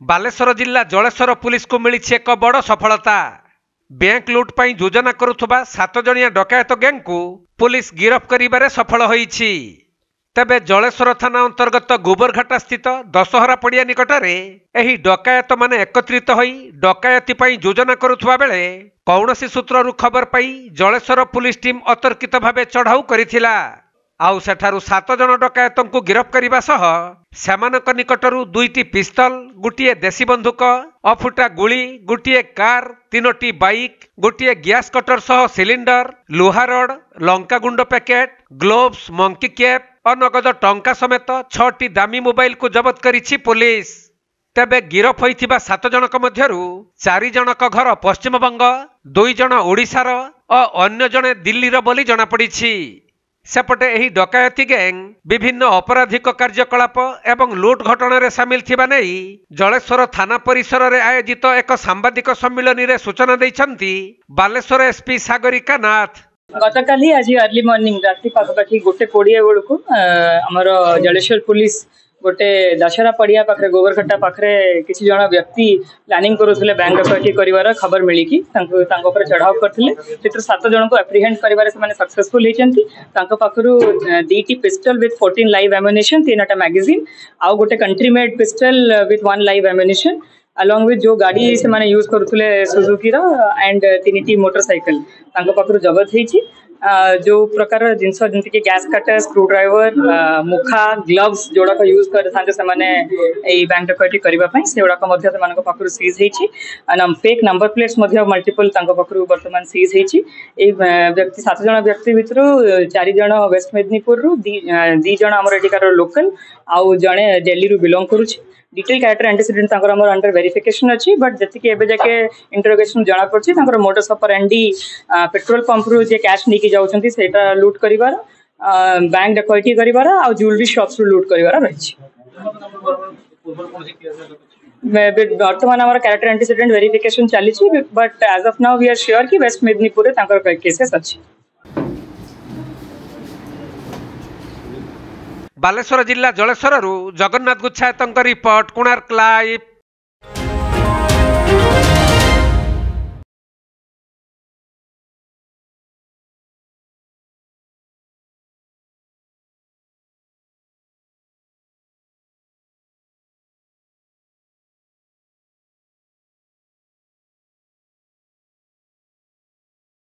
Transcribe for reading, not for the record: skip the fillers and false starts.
बालेश्वर जिला जलेश्वर पुलिस को मिली एक बड़ सफलता। बैंक लुट पर योजना करुवा 7 जणिया डकायत गैंग को पुलिस गिरफ करिबारे सफल होईछि। तेबे जलेश्वर थाना अंतर्गत गोबरघाटा स्थित दशहरा पड़िया निकटरे एही डकायत माने एकत्रित होई डकायती पई योजना करुवा बेले कौनसी सूत्ररु खबर पाई जलेश्वर पुलिस टीम अतर्कित भावे चढ़ाऊ करिथिला। आउ सेठारु 7 जण डकायतंकु गिरफ करिबा सह सेमानक निकटरु 2टी पिस्तल, गोटिए देशी बंदूक, अफुटा गुली, गोटिए कार, 3टी बाइक, गोटिए गैस कटर सह सिलिंडर, लुहा रड, लंका गुंड पैकेट, ग्लोव्स, मंकी कैप और नगद टंका समेत 6टी दामी मोबाइल को जबत करिछि पुलिस। तेबे गिरफ होइथिबा 7 जनक मध्यरु 4 जनक घर पश्चिमबंग, 2 जण ओडिशार और अन्य जणे दिल्लीर बोली जणा पड़िछि। सेपटे एही डकायती गैंग विभिन्न अपराधिक कार्यकलाप एवं लुट घटना सामिल थिबा नै जलेश्वर थाना परिसर रे आयोजित एक सांबादिक सम्मिलन रे सूचना दैछन्ती बालेश्वर एसपी सागरिका नाथ। गतकाली आज अर्ली मॉर्निंग राति पाखापाखि 1:20 बेलू आमर जलेश्वर पुलिस गोटे दशहरा पड़िया पाखे गोबरघाटा पाखे किसी जन व्यक्ति प्लानिंग करुले बैंक डकैती कर खबर मिली चढ़ाव करते 7 जन को एप्रिहेंड कर सक्सेसफुल होती। 2टी पिस्टल विथ 14 लाइव एम्युनिशन, 3टा मैगजीन आउ गोटे country made pistol with 1 live ammunition along with जो गाड़ी से माने यूज करुले सुजुकी एंड 3टी मोटरसाइकिल पाखु जबत होती। जो प्रकार जिनस जमीक गैस कटर, स्क्रू ड्राइवर, मुखा, ग्लव्स जोड़ाक यूज करते से बैंक डकैती करने से सीज होती। फेक नंबर प्लेट्स मल्टीपल बर्तमान सीज होती। व्यक्ति 7 जन व्यक्ति भितर 4 जन वेस्ट मेदिनीपुर, 2 जन आम एटिकार लोकल आउ जड़े दिल्ली रू बिलोंग करुच्ची। Detail character antecedent under verification अच्छी बट जी एवं जाके इंटरोगेशन जना पड़ी मोडस ऑपरेंडी पेट्रोल पंप रू जे कैश नहीं जाऊँगी सेटा लुट करिवार, बैंक डकैती करिवार आ ज्वेलरी शॉप्स रू लुट करिवार रही। बर्तमान आम कैरेक्टर एंटीसीडेंट वेरिफिकेशन चली but as of now we are sure कि वेस्ट मेदिनीपुर केसेस अच्छी। बालेश्वर जिला जलेश्वर जगन्नाथ गुच्छायत रिपोर्ट, कोणार्क लाइव।